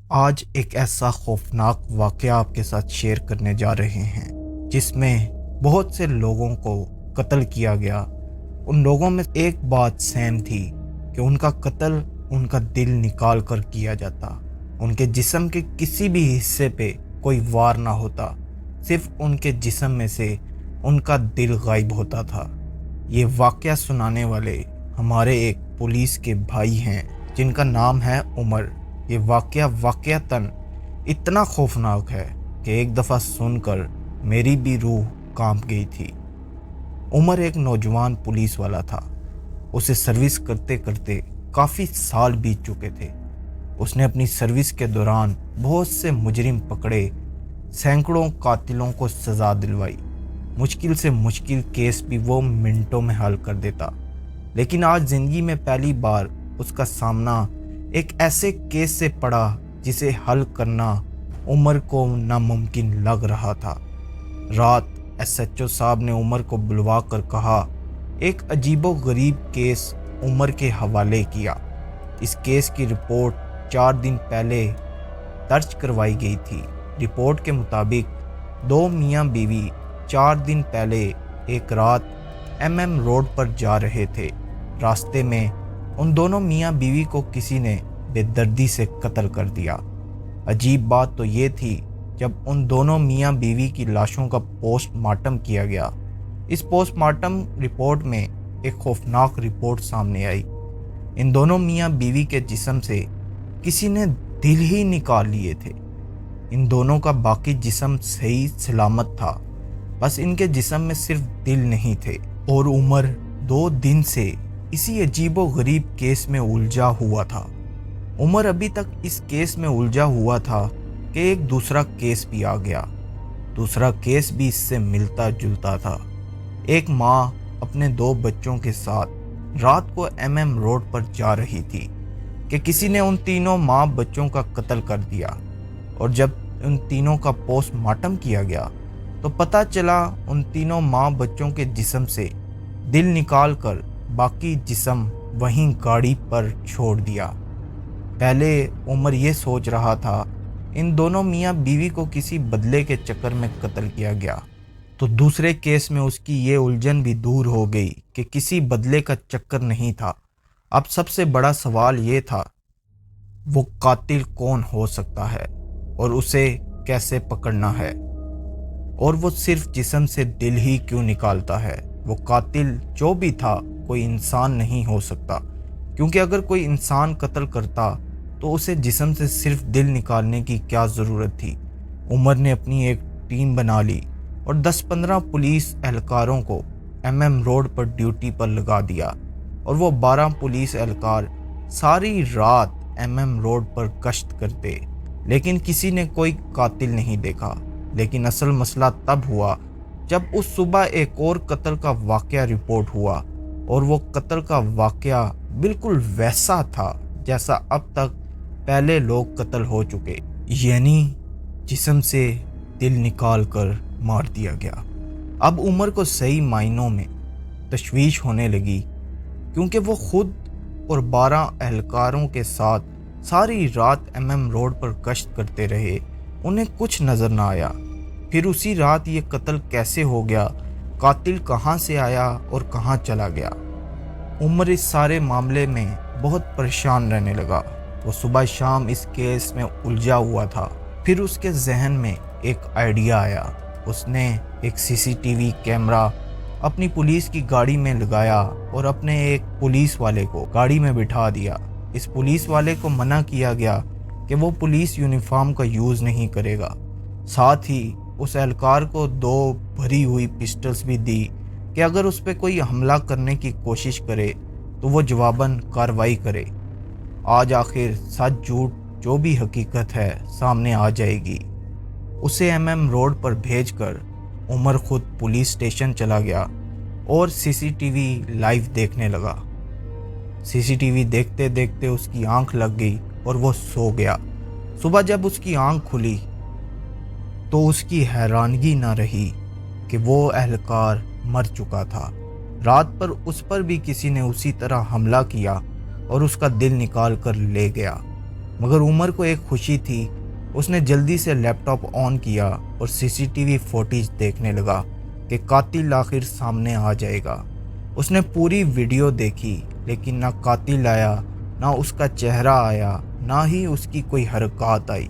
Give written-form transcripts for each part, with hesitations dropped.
آج ایک ایسا خوفناک واقعہ آپ کے ساتھ شیئر کرنے جا رہے ہیں جس میں بہت سے لوگوں کو قتل کیا گیا۔ ان لوگوں میں ایک بات سیم تھی کہ ان کا قتل ان کا دل نکال کر کیا جاتا۔ ان کے جسم کے کسی بھی حصے پہ کوئی وار نہ ہوتا، صرف ان کے جسم میں سے ان کا دل غائب ہوتا تھا۔ یہ واقعہ سنانے والے ہمارے ایک پولیس کے بھائی ہیں جن کا نام ہے عمر۔ یہ واقعہ واقعتاً اتنا خوفناک ہے کہ ایک دفعہ سن کر میری بھی روح کانپ گئی تھی۔ عمر ایک نوجوان پولیس والا تھا۔ اسے سروس کرتے کرتے کافی سال بیت چکے تھے۔ اس نے اپنی سروس کے دوران بہت سے مجرم پکڑے، سینکڑوں قاتلوں کو سزا دلوائی، مشکل سے مشکل کیس بھی وہ منٹوں میں حل کر دیتا۔ لیکن آج زندگی میں پہلی بار اس کا سامنا ایک ایسے کیس سے پڑا جسے حل کرنا عمر کو ناممکن لگ رہا تھا۔ رات SHO صاحب نے عمر کو بلوا کر کہا، ایک عجیب و غریب کیس عمر کے حوالے کیا۔ اس کیس کی رپورٹ 4 دن پہلے درج کروائی گئی تھی۔ رپورٹ کے مطابق 2 میاں بیوی 4 دن پہلے ایک رات MM روڈ پر جا رہے تھے۔ راستے میں ان دونوں میاں بیوی کو کسی نے بے دردی سے قتل کر دیا۔ عجیب بات تو یہ تھی، جب ان دونوں میاں بیوی کی لاشوں کا پوسٹ مارٹم کیا گیا، اس پوسٹ مارٹم رپورٹ میں ایک خوفناک رپورٹ سامنے آئی۔ ان دونوں میاں بیوی کے جسم سے کسی نے دل ہی نکال لیے تھے۔ ان دونوں کا باقی جسم صحیح سلامت تھا، بس ان کے جسم میں صرف دل نہیں تھے۔ اور عمر 2 دن سے اسی عجیب و غریب کیس میں الجھا ہوا تھا۔ عمر ابھی تک اس کیس میں الجھا ہوا تھا کہ ایک دوسرا کیس بھی آ گیا۔ دوسرا کیس بھی اس سے ملتا جلتا تھا۔ ایک ماں اپنے 2 بچوں کے ساتھ رات کو MM روڈ پر جا رہی تھی کہ کسی نے ان تینوں ماں بچوں کا قتل کر دیا۔ اور جب ان تینوں کا پوسٹ مارٹم کیا گیا تو پتہ چلا ان تینوں ماں بچوں کے جسم سے دل نکال کر باقی جسم وہیں گاڑی پر چھوڑ دیا۔ پہلے عمر یہ سوچ رہا تھا ان دونوں میاں بیوی کو کسی بدلے کے چکر میں قتل کیا گیا، تو دوسرے کیس میں اس کی یہ الجھن بھی دور ہو گئی کہ کسی بدلے کا چکر نہیں تھا۔ اب سب سے بڑا سوال یہ تھا، وہ قاتل کون ہو سکتا ہے اور اسے کیسے پکڑنا ہے، اور وہ صرف جسم سے دل ہی کیوں نکالتا ہے۔ وہ قاتل جو بھی تھا کوئی انسان نہیں ہو سکتا، کیونکہ اگر کوئی انسان قتل کرتا تو اسے جسم سے صرف دل نکالنے کی کیا ضرورت تھی۔ عمر نے اپنی ایک ٹیم بنا لی اور 10-15 پولیس اہلکاروں کو MM روڈ پر ڈیوٹی پر لگا دیا، اور وہ 12 پولیس اہلکار ساری رات MM روڈ پر گشت کرتے، لیکن کسی نے کوئی قاتل نہیں دیکھا۔ لیکن اصل مسئلہ تب ہوا جب اس صبح ایک اور قتل کا واقعہ رپورٹ ہوا، اور وہ قتل کا واقعہ بالکل ویسا تھا جیسا اب تک پہلے لوگ قتل ہو چکے، یعنی جسم سے دل نکال کر مار دیا گیا۔ اب عمر کو صحیح معنوں میں تشویش ہونے لگی، کیونکہ وہ خود اور 12 اہلکاروں کے ساتھ ساری رات MM روڈ پر گشت کرتے رہے، انہیں کچھ نظر نہ آیا۔ پھر اسی رات یہ قتل کیسے ہو گیا، قاتل کہاں سے آیا اور کہاں چلا گیا؟ عمر اس سارے معاملے میں بہت پریشان رہنے لگا۔ وہ صبح شام اس کیس میں الجھا ہوا تھا۔ پھر اس کے ذہن میں ایک آئیڈیا آیا۔ اس نے ایک CCTV کیمرہ اپنی پولیس کی گاڑی میں لگایا اور اپنے ایک پولیس والے کو گاڑی میں بٹھا دیا۔ اس پولیس والے کو منع کیا گیا کہ وہ پولیس یونیفارم کا یوز نہیں کرے گا۔ ساتھ ہی اس اہلکار کو 2 بھری ہوئی پسٹلز بھی دی کہ اگر اس پہ کوئی حملہ کرنے کی کوشش کرے تو وہ جواباً کارروائی کرے۔ آج آخر سچ جھوٹ جو بھی حقیقت ہے سامنے آ جائے گی۔ اسے MM روڈ پر بھیج کر عمر خود پولیس اسٹیشن چلا گیا اور CCTV لائیو دیکھنے لگا۔ CCTV دیکھتے دیکھتے اس کی آنکھ لگ گئی اور وہ سو گیا۔ صبح جب اس کی آنکھ کھلی تو اس کی حیرانگی نہ رہی کہ وہ اہلکار مر چکا تھا۔ رات پر اس پر بھی کسی نے اسی طرح حملہ کیا اور اس کا دل نکال کر لے گیا۔ मगर उमर को एक खुशी थी। उसने जल्दी से लैपटॉप ऑन किया और सीसीटीवी फुटेज देखने लगा कि कातिल आखिर सामने आ जाएगा। उसने पूरी वीडियो देखी, लेकिन ना कातिल आया, ना उसका चेहरा आया, ना ही उसकी कोई हरकत आई।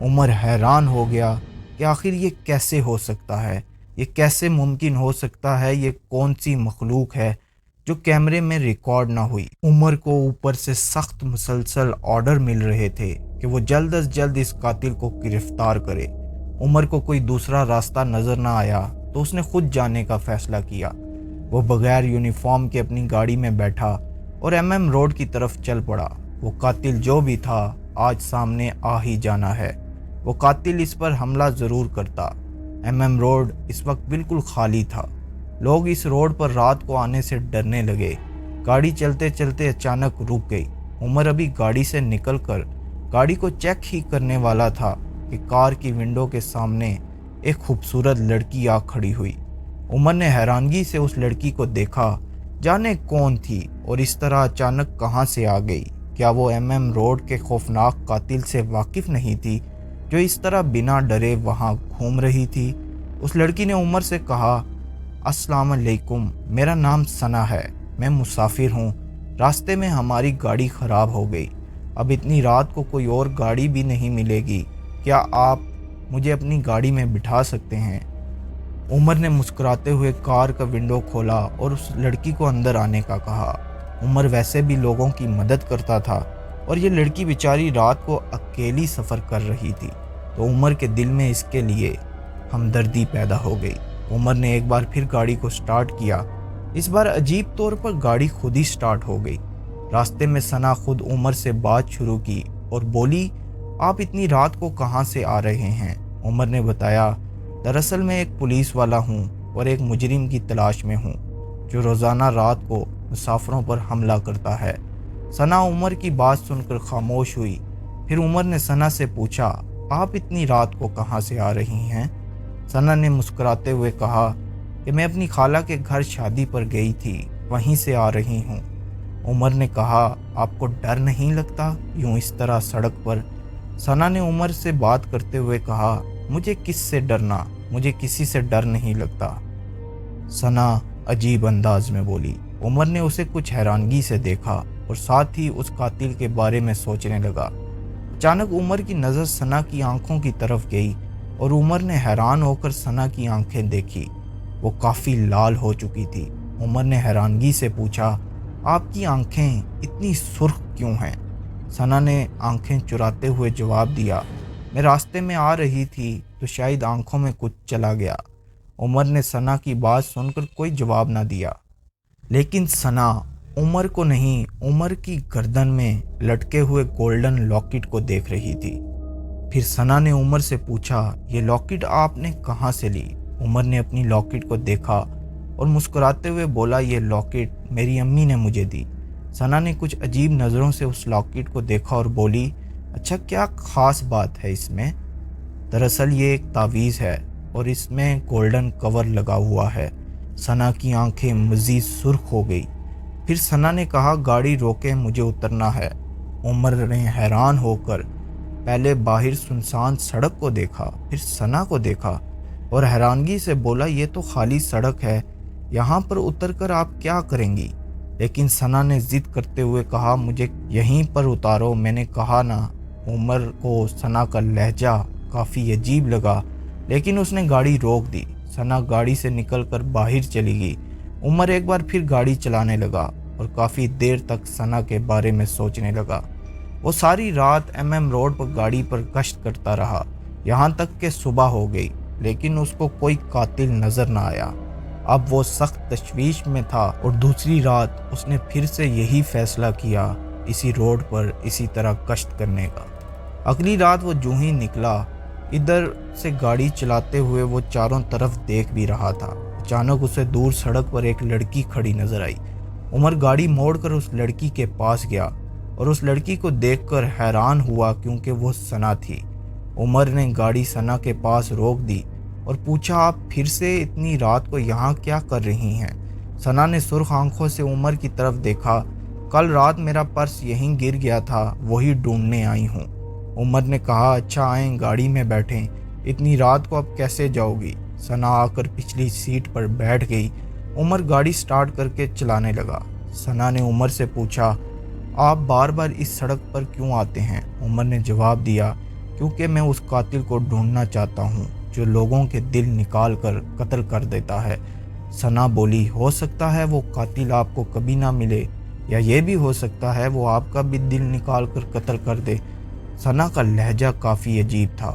उमर हैरान हो गया कि आखिर ये कैसे हो सकता है, ये कैसे मुमकिन हो सकता है, ये कौन सी मखलूक है जो कैमरे में रिकॉर्ड ना हुई। उमर को ऊपर से सख्त मुसलसल ऑर्डर मिल रहे थे कि वो जल्द अज जल्द इस कातिल को गिरफ्तार करे। उमर को कोई दूसरा रास्ता नजर ना आया तो उसने खुद जाने का फैसला किया। वो बगैर यूनिफॉर्म के अपनी गाड़ी में बैठा और एमएम रोड की तरफ चल पड़ा। वो कातिल जो भी था आज सामने आ ही जाना है। वो कातिल इस पर हमला ज़रूर करता। एमएम रोड इस वक्त बिल्कुल खाली था। लोग इस रोड पर रात को आने से डरने लगे। गाड़ी चलते चलते अचानक रुक गई। उमर अभी गाड़ी से निकलकर गाड़ी को चेक ही करने वाला था कि कार की विंडो के सामने एक खूबसूरत लड़की आ खड़ी हुई। उमर ने हैरानगी से उस लड़की को देखा। जाने कौन थी और इस तरह अचानक कहां से आ गई। क्या वो एमएम रोड के खौफनाक कातिल से वाकिफ नहीं थी जो इस तरह बिना डरे वहां घूम रही थी? उस लड़की ने उमर से कहा, अस्सलाम वालेकुम, मेरा नाम सना है, मैं मुसाफिर हूँ। रास्ते में हमारी गाड़ी ख़राब हो गई। अब इतनी रात को कोई और गाड़ी भी नहीं मिलेगी। क्या आप मुझे अपनी गाड़ी में बिठा सकते हैं? उमर ने मुस्कुराते हुए कार का विंडो खोला और उस लड़की को अंदर आने का कहा। उमर वैसे भी लोगों की मदद करता था और ये लड़की बेचारी रात को अकेली सफ़र कर रही थी, तो उमर के दिल में इसके लिए हमदर्दी पैदा हो गई। उमर ने एक बार फिर गाड़ी को स्टार्ट किया। इस बार अजीब तौर पर गाड़ी खुद ही स्टार्ट हो गई। रास्ते में सना खुद उमर से बात शुरू की और बोली, आप इतनी रात को कहाँ से आ रहे हैं? उमर ने बताया, दरअसल मैं एक पुलिस वाला हूँ और एक मुजरिम की तलाश में हूँ जो रोज़ाना रात को मुसाफिरों पर हमला करता है। सना उमर की बात सुनकर खामोश हुई। फिर उमर ने सना से पूछा, आप इतनी रात को कहाँ से आ रही हैं? सना ने मुस्कुराते हुए कहा कि मैं अपनी खाला के घर शादी पर गई थी, वहीं से आ रही हूँ। उमर ने कहा, आपको डर नहीं लगता यूं इस तरह सड़क पर? सना ने उमर से बात करते हुए कहा, मुझे किस से डरना, मुझे किसी से डर नहीं लगता। सना अजीब अंदाज में बोली। उमर ने उसे कुछ हैरानगी से देखा और साथ ही उस कातिल के बारे में सोचने लगा। अचानक उमर की नज़र सना की आंखों की तरफ गई और उमर ने हैरान होकर सना की आंखें देखी। वो काफ़ी लाल हो चुकी थी। उमर ने हैरानगी से पूछा, आपकी आंखें इतनी सुर्ख क्यों हैं? सना ने आंखें चुराते हुए जवाब दिया, मैं रास्ते में आ रही थी तो शायद आंखों में कुछ चला गया। उमर ने सना की बात सुनकर कोई जवाब ना दिया, लेकिन सना उमर को नहीं, उमर की गर्दन में लटके हुए गोल्डन लॉकेट को देख रही थी। फिर सना ने उमर से पूछा, ये लॉकेट आपने कहाँ से ली? उमर ने अपनी लॉकेट को देखा और मुस्कुराते हुए बोला, ये लॉकेट मेरी अम्मी ने मुझे दी। सना ने कुछ अजीब नज़रों से उस लॉकेट को देखा और बोली, अच्छा क्या ख़ास बात है इसमें? दरअसल ये एक तावीज़ है और इसमें गोल्डन कवर लगा हुआ है। सना की आंखें मज़ीद सुर्ख हो गई। फिर सना ने कहा, गाड़ी रोके, मुझे उतरना है। उमर ने हैरान होकर पहले बाहर सुनसान सड़क को देखा, फिर सना को देखा और हैरानगी से बोला, ये तो खाली सड़क है, यहाँ पर उतरकर आप क्या करेंगी? लेकिन सना ने ज़िद करते हुए कहा, मुझे यहीं पर उतारो। मैंने कहा ना। उमर को सना का लहजा काफ़ी अजीब लगा, लेकिन उसने गाड़ी रोक दी। सना गाड़ी से निकलकर बाहर चली गई। उमर एक बार फिर गाड़ी चलाने लगा और काफ़ी देर तक सना के बारे में सोचने लगा। वो सारी रात एमएम रोड पर गाड़ी पर गश्त करता रहा, यहाँ तक कि सुबह हो गई, लेकिन उसको कोई कातिल नज़र न आया। अब वो सख्त तशवीश में था और दूसरी रात उसने फिर से यही फैसला किया, इसी रोड पर इसी तरह गश्त करने का। अगली रात वो जूं ही निकला, इधर से गाड़ी चलाते हुए वो चारों तरफ देख भी रहा था। अचानक उसे दूर सड़क पर एक लड़की खड़ी नजर आई। उमर गाड़ी मोड़कर उस लड़की के पास गया और उस लड़की को देखकर हैरान हुआ, क्योंकि वो सना थी। उमर ने गाड़ी सना के पास रोक दी और पूछा, आप फिर से इतनी रात को यहाँ क्या कर रही हैं? सना ने सुर्ख आंखों से उमर की तरफ देखा, कल रात मेरा पर्स यहीं गिर गया था, वही ढूंढने आई हूँ। उमर ने कहा, अच्छा आएं, गाड़ी में बैठें, इतनी रात को अब कैसे जाओगी? सना आकर पिछली सीट पर बैठ गई। उमर गाड़ी स्टार्ट करके चलाने लगा। सना ने उमर से पूछा, आप बार बार इस सड़क पर क्यों आते हैं? उमर ने जवाब दिया, क्योंकि मैं उस कातिल को ढूंढना चाहता हूँ जो लोगों के दिल निकाल कर कत्ल कर देता है। सना बोली, हो सकता है वो कातिल आपको कभी ना मिले, या ये भी हो सकता है वो आपका भी दिल निकाल कर कत्ल कर दे। सना का लहजा काफ़ी अजीब था।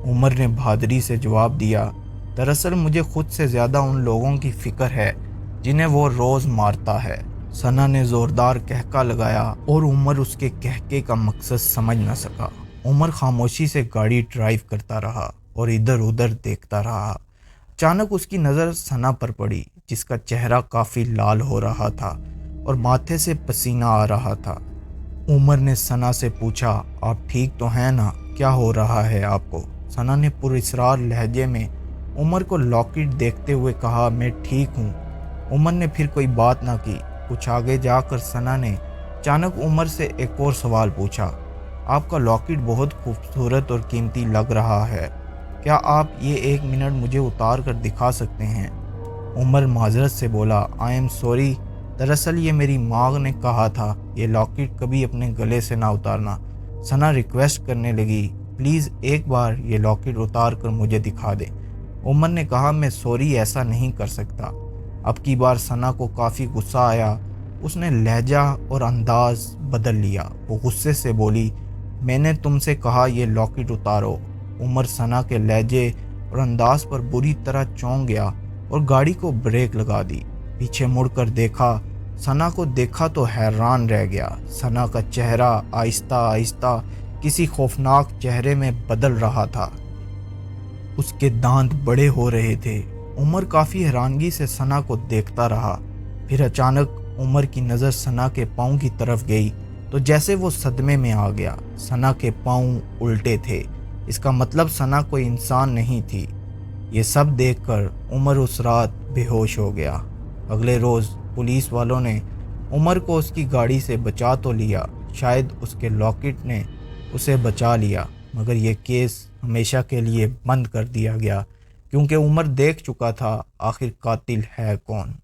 उमर ने बहादुरी से जवाब दिया, दरअसल मुझे खुद से ज़्यादा उन लोगों की फ़िक्र है जिन्हें वो रोज़ मारता है। सना ने ज़ोरदार कहका लगाया और उमर उसके कहके का मकसद समझ न सका। उमर खामोशी से गाड़ी ड्राइव करता रहा और इधर उधर देखता रहा। अचानक उसकी नज़र सना पर पड़ी, जिसका चेहरा काफ़ी लाल हो रहा था और माथे से पसीना आ रहा था। उमर ने सना से पूछा, आप ठीक तो हैं ना? क्या हो रहा है आपको? सना ने पुरस्रार लहजे में उमर को लॉकेट देखते हुए कहा, मैं ठीक हूँ। उमर ने फिर कोई बात ना की। कुछ आगे जाकर सना ने अचानक उमर से एक और सवाल पूछा, आपका लॉकेट बहुत खूबसूरत और कीमती लग रहा है, क्या आप ये 1 मिनट मुझे उतार कर दिखा सकते हैं? उमर माजरत से बोला, आई एम सॉरी, दरअसल ये मेरी माँ ने कहा था ये लॉकेट कभी अपने गले से ना उतारना। सना रिक्वेस्ट करने लगी, प्लीज़ एक बार ये लॉकेट उतार कर मुझे दिखा दे। उमर ने कहा, मैं सॉरी ऐसा नहीं कर सकता। अब की बार सना को काफ़ी गुस्सा आया। उसने लहजा और अंदाज बदल लिया। वो गुस्से से बोली, मैंने तुमसे कहा ये लॉकेट उतारो। उमर सना के लहजे और अंदाज पर बुरी तरह चौंक गया और गाड़ी को ब्रेक लगा दी। पीछे मुड़कर देखा, सना को देखा तो हैरान रह गया। सना का चेहरा आहिस्ता आहिस्ता किसी खौफनाक चेहरे में बदल रहा था। उसके दांत बड़े हो रहे थे। उमर काफ़ी हैरानगी से सना को देखता रहा। फिर अचानक उमर की नज़र सना के पाँव की तरफ गई तो जैसे वो सदमे में आ गया। सना के पाँव उल्टे थे, इसका मतलब सना कोई इंसान नहीं थी। ये सब देखकर उमर उस रात बेहोश हो गया। अगले रोज़ पुलिस वालों ने उमर को उसकी गाड़ी से बचा तो लिया, शायद उसके लॉकेट ने उसे बचा लिया, मगर यह केस हमेशा के लिए बंद कर दिया गया क्योंकि उमर देख चुका था आखिर कातिल है कौन।